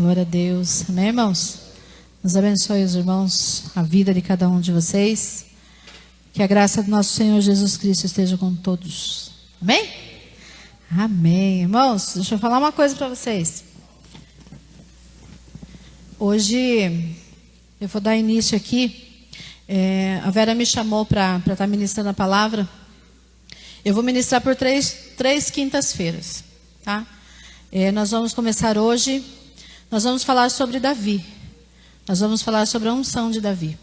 Glória a Deus. Amém, irmãos? Nos abençoe os irmãos, a vida de cada um de vocês. Que a graça do nosso Senhor Jesus Cristo esteja com todos. Amém? Amém. Irmãos, deixa eu falar uma coisa para vocês. Hoje eu vou dar início aqui. A Vera me chamou para estar ministrando a palavra. Eu vou ministrar por três quintas-feiras, tá? Nós vamos começar hoje. Nós vamos falar sobre Davi. Nós vamos falar sobre a unção de Davi.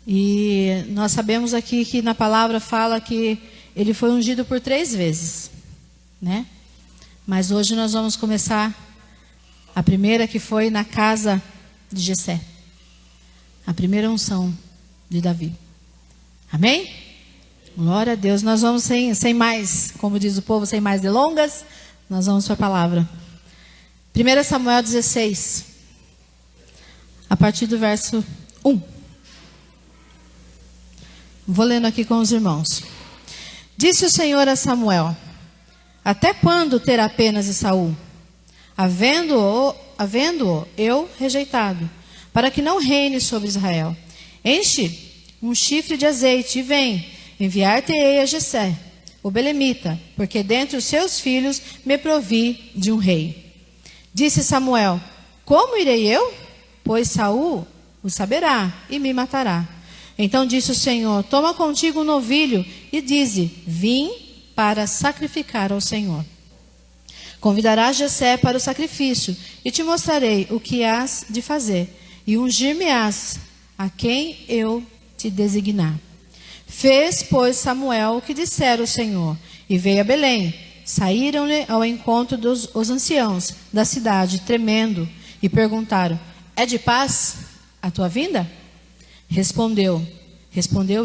E nós sabemos aqui que na palavra fala que ele foi ungido por 3 vezes, né? Mas hoje nós vamos começar a primeira, que foi na casa de Jessé. A primeira unção de Davi. Amém? Glória a Deus. Nós vamos sem mais, como diz o povo, sem mais delongas, nós vamos para a palavra. 1 Samuel 16, a partir do verso 1. Vou lendo aqui com os irmãos. Disse o Senhor a Samuel: até quando terá penas de Saul, havendo-o eu rejeitado, para que não reine sobre Israel? Enche um chifre de azeite e vem, enviar-te-ei a Jessé, o belemita, porque dentre os seus filhos me provi de um rei. Disse Samuel: como irei eu? Pois Saul o saberá e me matará. Então disse o Senhor: toma contigo um novilho e dize: vim para sacrificar ao Senhor. Convidarás Jessé para o sacrifício e te mostrarei o que hás de fazer, e ungir-me-ás a quem eu te designar. Fez, pois, Samuel o que dissera o Senhor, e veio a Belém. Saíram-lhe ao encontro os anciãos da cidade, tremendo, e perguntaram: é de paz a tua vinda? Respondeu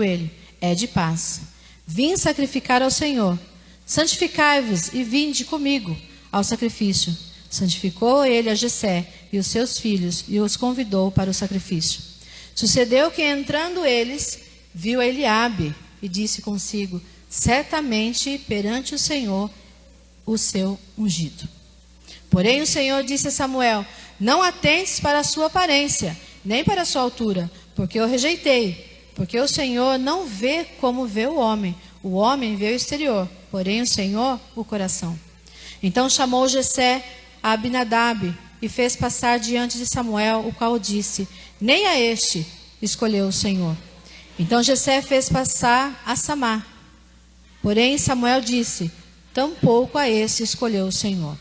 ele: é de paz. Vim sacrificar ao Senhor. Santificai-vos e vinde comigo ao sacrifício. Santificou ele a Jessé e os seus filhos, e os convidou para o sacrifício. Sucedeu que, entrando eles, viu a Eliabe, e disse consigo: certamente perante o Senhor o seu ungido. Porém o Senhor disse a Samuel: não atentes para a sua aparência, nem para a sua altura, porque eu rejeitei. Porque o Senhor não vê como vê o homem vê o exterior, porém o Senhor o coração. Então chamou Jessé a Abinadab e fez passar diante de Samuel, o qual disse: nem a este escolheu o Senhor. Então Jessé fez passar a Samá. Porém Samuel disse: tampouco a este escolheu o Senhor.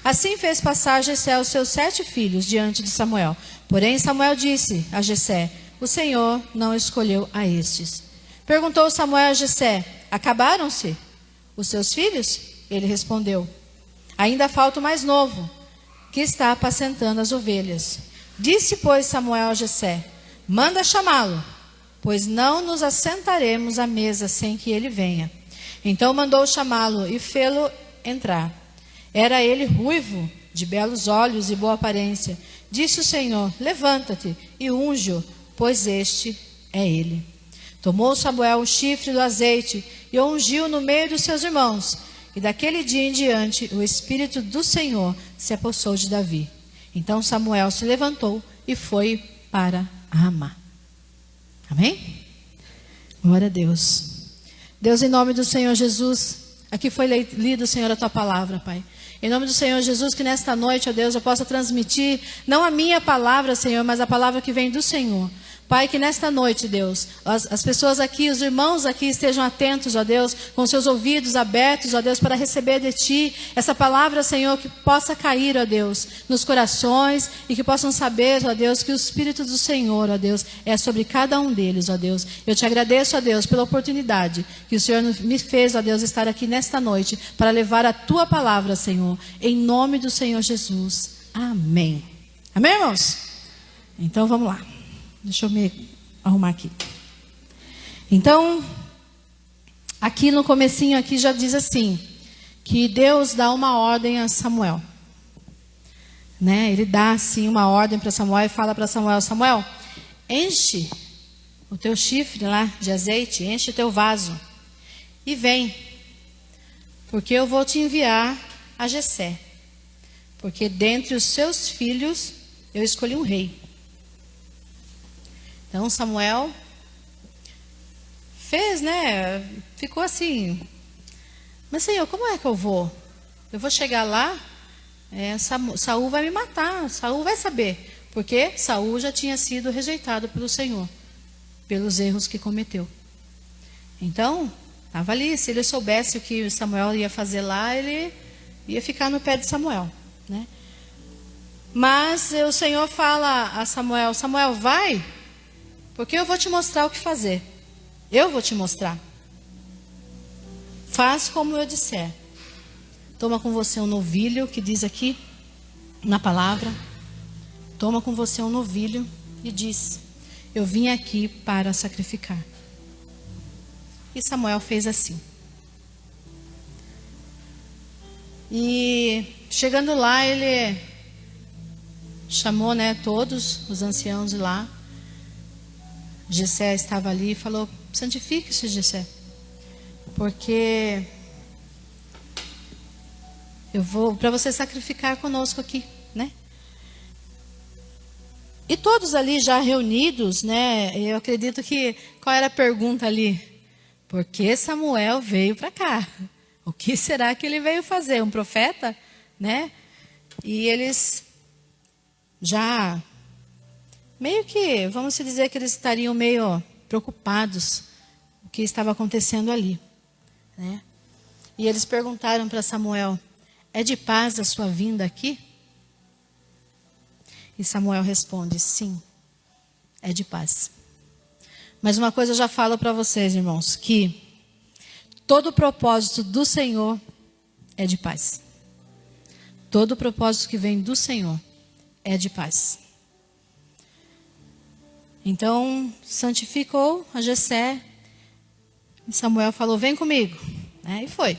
Assim fez passar Jessé os seus 7 filhos diante de Samuel. Porém Samuel disse a Jessé: o Senhor não escolheu a estes. Perguntou Samuel a Jessé: acabaram-se os seus filhos? Ele respondeu: ainda falta o mais novo, que está apacentando as ovelhas. Disse, pois, Samuel a Jessé: manda chamá-lo, pois não nos assentaremos à mesa sem que ele venha. Então mandou chamá-lo e fê-lo entrar. Era ele ruivo, de belos olhos e boa aparência. Disse o Senhor: levanta-te e unge-o, pois este é ele. Tomou Samuel o chifre do azeite e o ungiu no meio dos seus irmãos. E daquele dia em diante o Espírito do Senhor se apossou de Davi. Então Samuel se levantou e foi para Ramá. Amém? Glória a Deus. Deus, em nome do Senhor Jesus, aqui foi lido, Senhor, a tua palavra, Pai. Em nome do Senhor Jesus, que nesta noite, ó Deus, eu possa transmitir, não a minha palavra, Senhor, mas a palavra que vem do Senhor. Pai, que nesta noite, Deus, as pessoas aqui, os irmãos aqui estejam atentos, ó Deus, com seus ouvidos abertos, ó Deus, para receber de Ti essa palavra, Senhor, que possa cair, ó Deus, nos corações e que possam saber, ó Deus, que o Espírito do Senhor, ó Deus, é sobre cada um deles, ó Deus. Eu te agradeço, ó Deus, pela oportunidade que o Senhor me fez, ó Deus, estar aqui nesta noite para levar a Tua palavra, Senhor, em nome do Senhor Jesus. Amém. Amém, irmãos? Então, vamos lá. Deixa eu me arrumar aqui. Então, aqui no comecinho aqui já diz assim, que Deus dá uma ordem a Samuel. Né? Ele dá assim uma ordem para Samuel e fala para Samuel: Samuel, enche o teu chifre lá de azeite, enche o teu vaso e vem, porque eu vou te enviar a Jessé. porque dentre os seus filhos eu escolhi um rei. Então Samuel fez, né? Ficou assim, mas Senhor, como é que eu vou? Eu vou chegar lá, Saul vai me matar, Saul vai saber, porque Saul já tinha sido rejeitado pelo Senhor, pelos erros que cometeu. Então, estava ali, se ele soubesse o que Samuel ia fazer lá, ele ia ficar no pé de Samuel, né? Mas o Senhor fala a Samuel, Samuel, vai, porque eu vou te mostrar o que fazer. Eu vou te mostrar. Faz como eu disser. Toma com você um novilho, que diz aqui na palavra. Toma com você um novilho e diz, eu vim aqui para sacrificar. E Samuel fez assim. E chegando lá, ele chamou, né, todos os anciãos de lá. Jessé estava ali e falou, santifique-se, Jessé, porque eu vou para você sacrificar conosco aqui, né? E todos ali já reunidos, né? Eu acredito que qual era a pergunta ali? Por que Samuel veio para cá? O que será que ele veio fazer? Um profeta, né? E eles já meio que, vamos dizer que eles estariam meio preocupados com o que estava acontecendo ali, né? E eles perguntaram para Samuel, é de paz a sua vinda aqui? E Samuel responde, sim, é de paz. Mas uma coisa eu já falo para vocês, irmãos, que todo o propósito do Senhor é de paz. Todo o propósito que vem do Senhor é de paz. Então, santificou a Jessé. Samuel falou, vem comigo. E foi.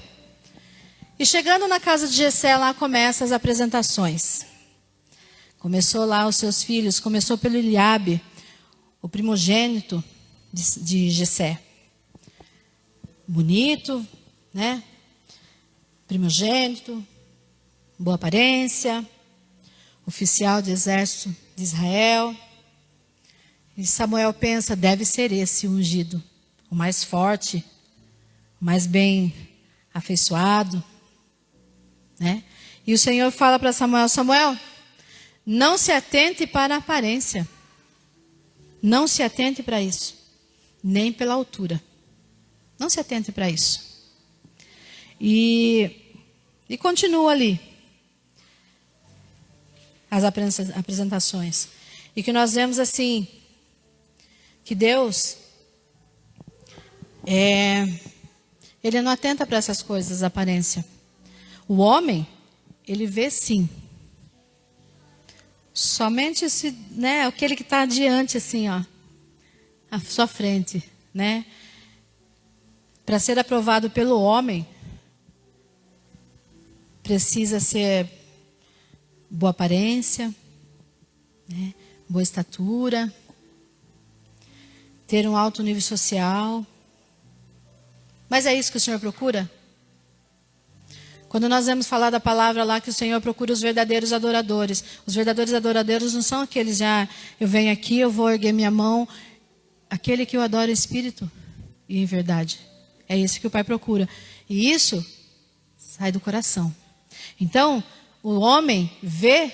E chegando na casa de Jessé, lá começam as apresentações. Começou lá os seus filhos, começou pelo Eliabe, o primogênito de Jessé. Bonito, né? Primogênito, boa aparência, oficial de exército de Israel. E Samuel pensa, deve ser esse o ungido, o mais forte, o mais bem afeiçoado, né? E o Senhor fala para Samuel, Samuel, não se atente para a aparência, não se atente para isso, nem pela altura, não se atente para isso. E continua ali as apresentações, e que nós vemos assim, que Deus, Ele não atenta para essas coisas, a aparência. O homem, ele vê sim. Somente esse, né, aquele que está adiante, assim, ó, à sua frente, né? Para ser aprovado pelo homem, precisa ser boa aparência, né, boa estatura, ter um alto nível social. Mas é isso que o Senhor procura? Quando nós vamos falar da palavra lá que o Senhor procura os verdadeiros adoradores. Os verdadeiros adoradores não são aqueles eu venho aqui, eu vou erguer minha mão. Aquele que o adora em espírito e em verdade. É isso que o Pai procura. E isso sai do coração. Então, o homem vê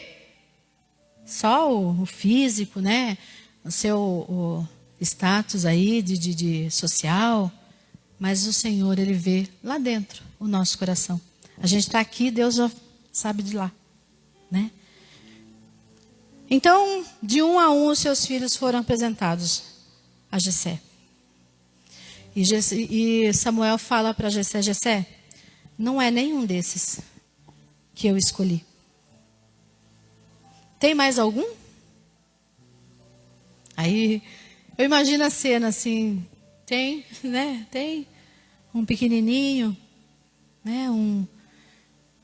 só o físico, né? O seu status aí de social, mas o Senhor, Ele vê lá dentro o nosso coração. A gente está aqui, Deus já sabe de lá, né? Então, de um a um, os seus filhos foram apresentados a Jessé. E Samuel fala para Jessé, Jessé, não é nenhum desses que eu escolhi. Tem mais algum? Aí, eu imagino a cena assim, tem, né? Tem um pequenininho, né?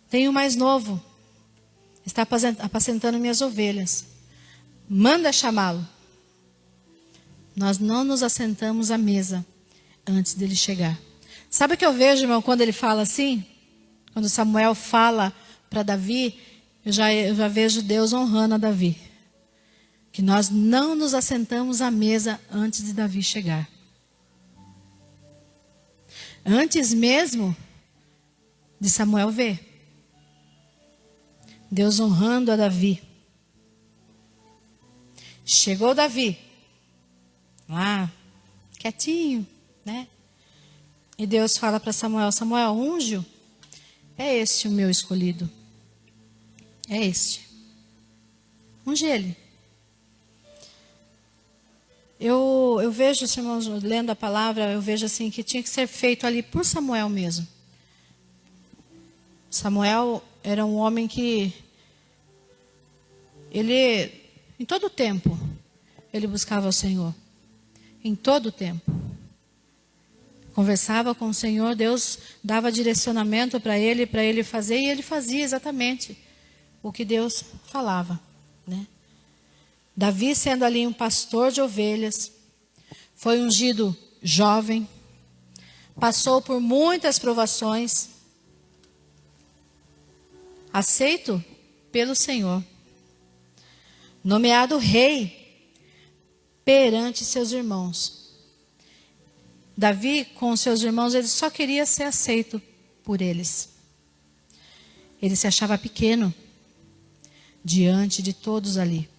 Tem um mais novo, está apacentando minhas ovelhas. Manda chamá-lo. Nós não nos assentamos à mesa antes dele chegar. Sabe o que eu vejo, irmão, quando ele fala assim? Quando Samuel fala para Davi, eu já vejo Deus honrando a Davi. Que nós não nos assentamos à mesa antes de Davi chegar. Antes mesmo de Samuel ver. Deus honrando a Davi. Chegou Davi. Lá, quietinho, né? E Deus fala para Samuel, Samuel, unge-o. É este o meu escolhido. É este. Unge ele. Eu vejo, os irmãos, lendo a palavra, eu vejo assim que tinha que ser feito ali por Samuel mesmo. Samuel era um homem que ele, em todo tempo, ele buscava o Senhor. Em todo tempo. Conversava com o Senhor, Deus dava direcionamento para ele fazer, e ele fazia exatamente o que Deus falava, né? Davi, sendo ali um pastor de ovelhas, foi ungido jovem, passou por muitas provações, aceito pelo Senhor, nomeado rei perante seus irmãos. Davi, com seus irmãos, ele só queria ser aceito por eles. Ele se achava pequeno diante de todos ali.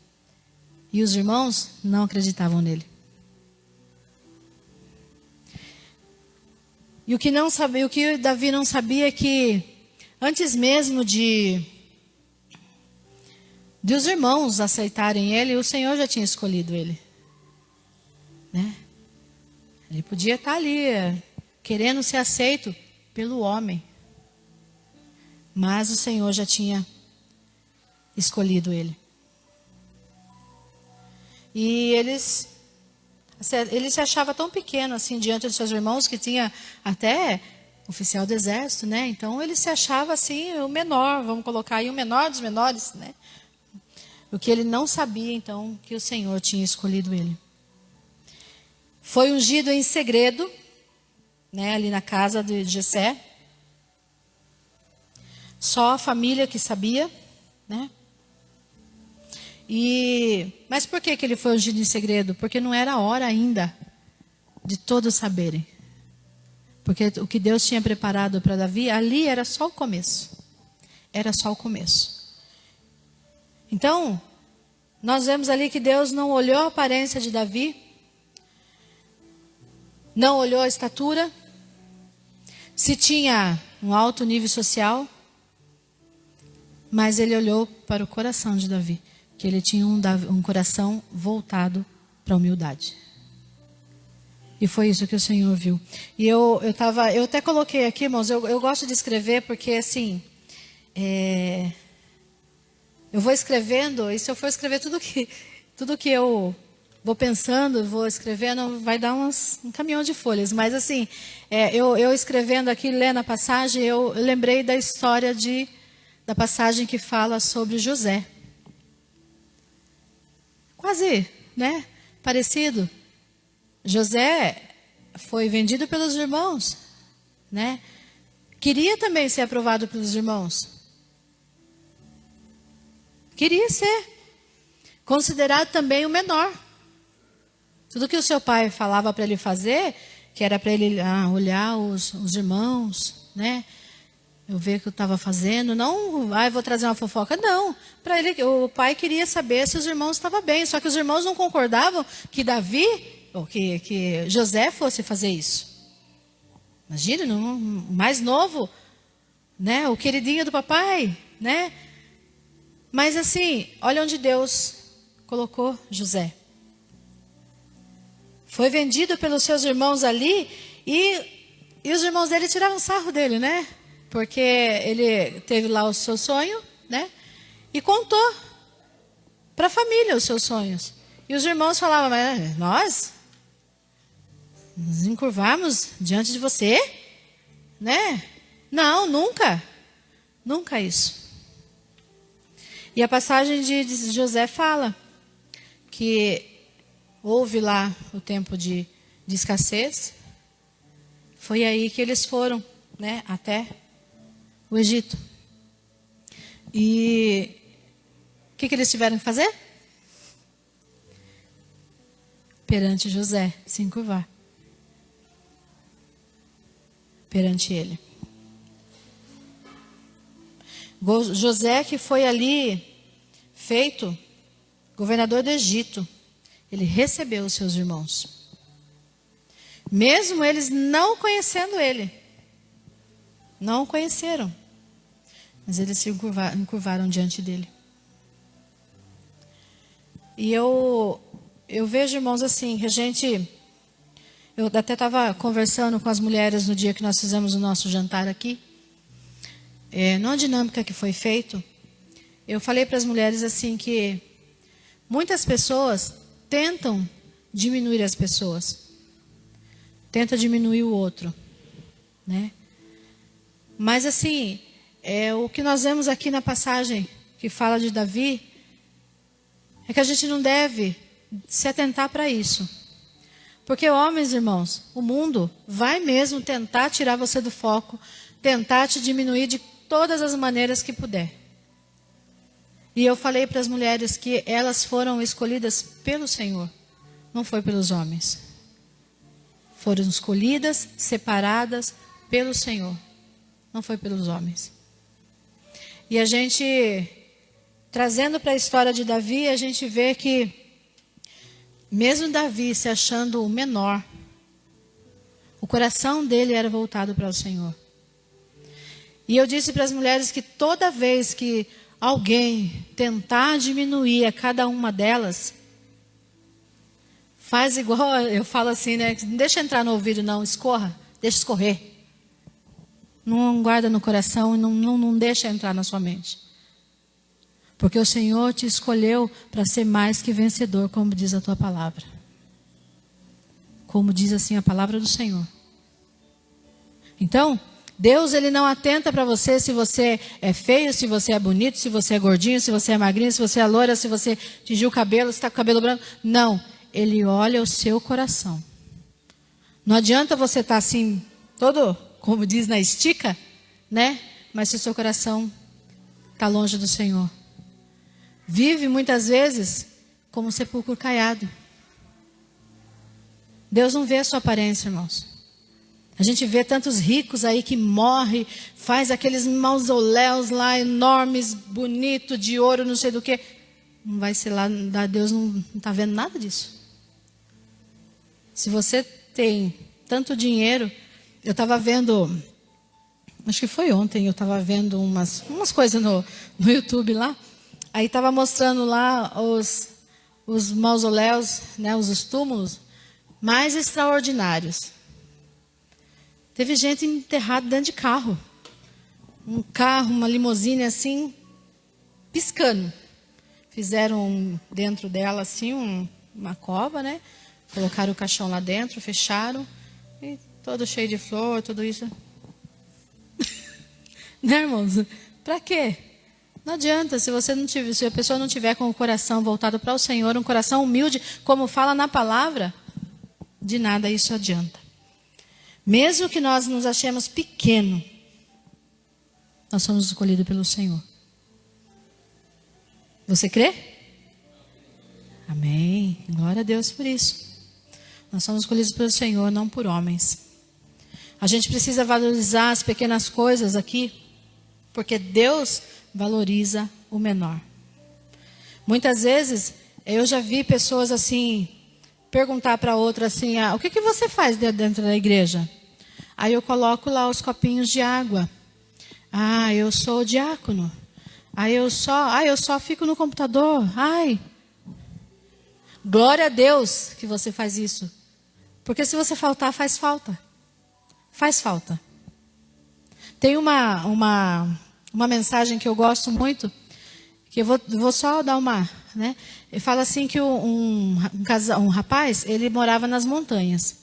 E os irmãos não acreditavam nele. E o que Davi não sabia é que antes mesmo de os irmãos aceitarem ele, o Senhor já tinha escolhido ele, né? Ele podia estar ali, querendo ser aceito pelo homem. Mas o Senhor já tinha escolhido ele. E ele se achava tão pequeno assim diante dos seus irmãos, que tinha até oficial do exército, né? Então ele se achava assim o menor, vamos colocar aí o menor dos menores, né? O que ele não sabia então que o Senhor tinha escolhido ele. Foi ungido em segredo, né, ali na casa de Jessé. Só a família que sabia, né? Mas por que ele foi ungido em segredo? Porque não era a hora ainda de todos saberem. Porque o que Deus tinha preparado para Davi, ali era só o começo. Era só o começo. Então, nós vemos ali que Deus não olhou a aparência de Davi, não olhou a estatura, se tinha um alto nível social, mas ele olhou para o coração de Davi, que ele tinha um coração voltado para a humildade. E foi isso que o Senhor viu. E eu até coloquei aqui, irmãos, eu gosto de escrever porque assim, eu vou escrevendo, e se eu for escrever tudo que eu vou pensando, vou escrevendo, vai dar um caminhão de folhas. Mas assim, eu escrevendo aqui, lendo a passagem, eu lembrei da história da passagem que fala sobre José. Quase, né? Parecido. José foi vendido pelos irmãos, né? Queria também ser aprovado pelos irmãos. Queria ser considerado também o menor. Tudo que o seu pai falava para ele fazer, que era para ele olhar os irmãos, né? Eu ver o que eu estava fazendo. Não, vou trazer uma fofoca. Não. Para ele, o pai queria saber se os irmãos estavam bem. Só que os irmãos não concordavam que Davi, ou que José fosse fazer isso. Imagina, o mais novo, né? O queridinho do papai, né? Mas assim, olha onde Deus colocou José. Foi vendido pelos seus irmãos ali e os irmãos dele tiravam sarro dele, né? Porque ele teve lá o seu sonho, né? E contou para a família os seus sonhos. E os irmãos falavam, mas nós nos encurvarmos diante de você, né? Não, nunca. Nunca isso. E a passagem de José fala que houve lá o tempo de escassez. Foi aí que eles foram, né, até o Egito. E o que eles tiveram que fazer? Perante José, se encurvar. Perante ele. José, que foi ali feito governador do Egito, ele recebeu os seus irmãos. Mesmo eles não conhecendo ele. Não o conheceram. Mas eles se encurvaram diante dele. E eu vejo, irmãos, assim, que eu até estava conversando com as mulheres no dia que nós fizemos o nosso jantar aqui. Na dinâmica que foi feito, eu falei para as mulheres assim que muitas pessoas tentam diminuir as pessoas. Tentam diminuir o outro, né? Mas assim, o que nós vemos aqui na passagem que fala de Davi, é que a gente não deve se atentar para isso. Porque homens, irmãos, o mundo vai mesmo tentar tirar você do foco, tentar te diminuir de todas as maneiras que puder. E eu falei para as mulheres que elas foram escolhidas pelo Senhor, não foi pelos homens. Foram escolhidas, separadas pelo Senhor, não foi pelos homens. E a gente, trazendo para a história de Davi, a gente vê que, mesmo Davi se achando o menor, o coração dele era voltado para o Senhor. E eu disse para as mulheres que toda vez que alguém tentar diminuir a cada uma delas, faz igual, eu falo assim, né? Não deixa entrar no ouvido não, escorra, deixa escorrer. Não guarda no coração e não deixa entrar na sua mente. Porque o Senhor te escolheu para ser mais que vencedor, como diz a tua palavra. Como diz assim a palavra do Senhor. Então, Deus, ele não atenta para você se você é feio, se você é bonito, se você é gordinho, se você é magrinho, se você é loira, se você tingiu o cabelo, se está com o cabelo branco. Não, ele olha o seu coração. Não adianta você estar assim, todo, como diz na estica, né? Mas se o seu coração está longe do Senhor. Vive muitas vezes como um sepulcro caiado. Deus não vê a sua aparência, irmãos. A gente vê tantos ricos aí que morrem, faz aqueles mausoléus lá enormes, bonitos, de ouro, não sei do que. Não vai ser lá, Deus não está vendo nada disso. Se você tem tanto dinheiro, eu estava vendo, acho que foi ontem, eu estava vendo umas coisas no YouTube lá. Aí estava mostrando lá os mausoléus, né, os túmulos mais extraordinários. Teve gente enterrada dentro de carro. Um carro, uma limusine assim, piscando. Fizeram dentro dela assim uma cova, né? Colocaram o caixão lá dentro, fecharam. E todo cheio de flor, tudo isso. Né, irmãos? Para quê? Não adianta, se a pessoa não tiver com o coração voltado para o Senhor, um coração humilde, como fala na palavra, de nada isso adianta. Mesmo que nós nos achemos pequeno, nós somos escolhidos pelo Senhor. Você crê? Amém. Glória a Deus por isso. Nós somos escolhidos pelo Senhor, não por homens. A gente precisa valorizar as pequenas coisas aqui, porque Deus valoriza o menor. Muitas vezes, eu já vi pessoas assim, perguntar para outra assim, o que você faz dentro da igreja? Aí eu coloco lá os copinhos de água. Eu sou diácono. Eu só fico no computador. Glória a Deus que você faz isso. Porque se você faltar, faz falta. Faz falta. Tem uma mensagem que eu gosto muito, que eu vou só dar uma, né? Ele fala assim que um rapaz, ele morava nas montanhas.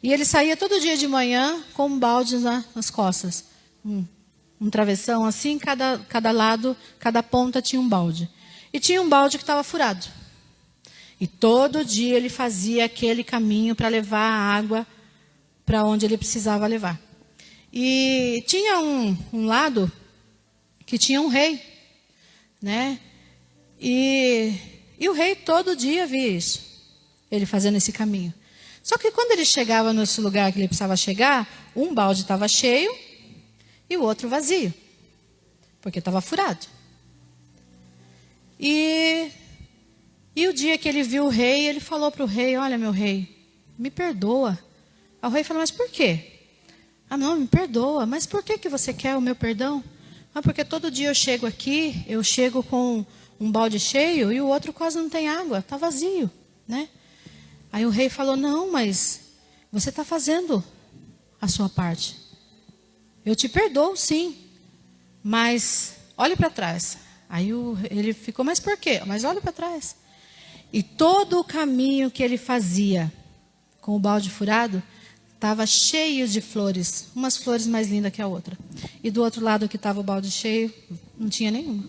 E ele saía todo dia de manhã com um balde nas costas. Um travessão assim, cada lado, cada ponta tinha um balde. E tinha um balde que estava furado. E todo dia ele fazia aquele caminho para levar a água para onde ele precisava levar. E tinha um lado que tinha um rei. né? E o rei todo dia via isso, ele fazendo esse caminho. Só que quando ele chegava nesse lugar que ele precisava chegar, um balde estava cheio e o outro vazio, porque estava furado. E o dia que ele viu o rei, ele falou para o rei: olha, meu rei, me perdoa. Aí o rei falou: mas por quê? Ah, não, me perdoa. Mas por que você quer o meu perdão? Ah, porque todo dia eu chego aqui, eu chego com um balde cheio e o outro quase não tem água, está vazio, né? Aí o rei falou: não, mas você está fazendo a sua parte. Eu te perdoo, sim, mas olhe para trás. Aí ele ficou: mas por quê? Mas olhe para trás. E todo o caminho que ele fazia com o balde furado estava cheio de flores, umas flores mais lindas que a outra. E do outro lado que estava o balde cheio, não tinha nenhuma.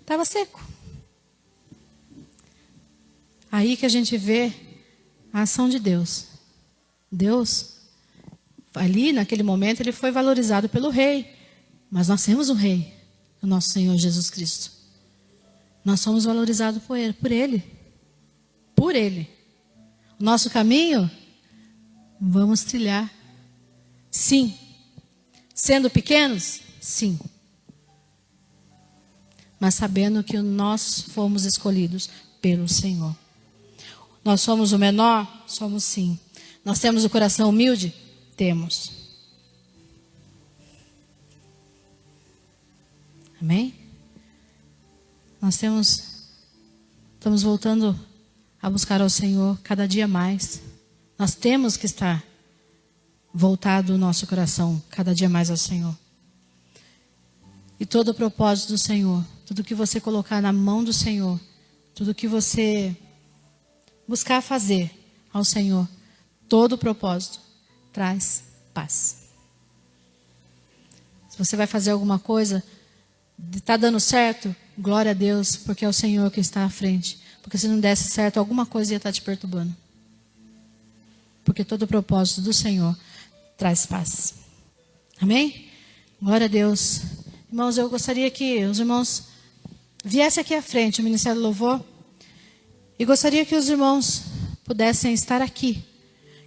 Estava seco. Aí que a gente vê a ação de Deus. Deus, ali naquele momento, ele foi valorizado pelo rei. Mas nós temos um rei, o nosso Senhor Jesus Cristo. Nós somos valorizados por ele. Por ele. O nosso caminho, vamos trilhar. Sim. Sendo pequenos? Sim. Mas sabendo que nós fomos escolhidos pelo Senhor. Nós somos o menor? Somos sim. Nós temos o coração humilde? Temos. Amém? Nós estamos voltando a buscar ao Senhor cada dia mais. Nós temos que estar voltado o nosso coração cada dia mais ao Senhor. E todo o propósito do Senhor, tudo que você colocar na mão do Senhor, tudo que você buscar fazer ao Senhor, todo o propósito traz paz. Se você vai fazer alguma coisa, está dando certo, glória a Deus, porque é o Senhor que está à frente. Porque se não desse certo, alguma coisa ia estar te perturbando. Porque todo o propósito do Senhor traz paz. Amém? Glória a Deus. Irmãos, eu gostaria que os irmãos viessem aqui à frente, o Ministério do Louvor. E gostaria que os irmãos pudessem estar aqui.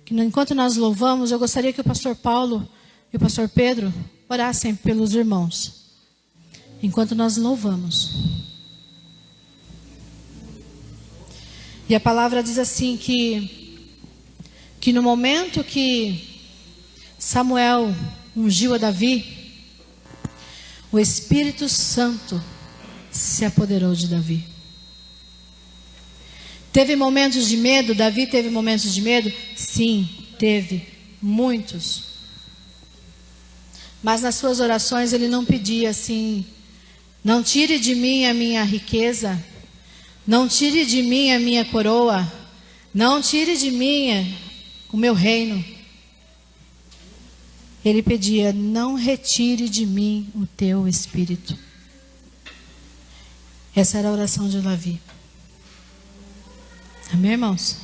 Que enquanto nós louvamos, eu gostaria que o pastor Paulo e o pastor Pedro orassem pelos irmãos. Enquanto nós louvamos. E a palavra diz assim que no momento que Samuel ungiu a Davi, o Espírito Santo se apoderou de Davi. Teve momentos de medo? Davi teve momentos de medo? Sim, teve. Muitos. Mas nas suas orações ele não pedia assim: não tire de mim a minha riqueza, não tire de mim a minha coroa, não tire de mim o meu reino. Ele pedia: não retire de mim o teu espírito. Essa era a oração de Davi. Amém, irmãos?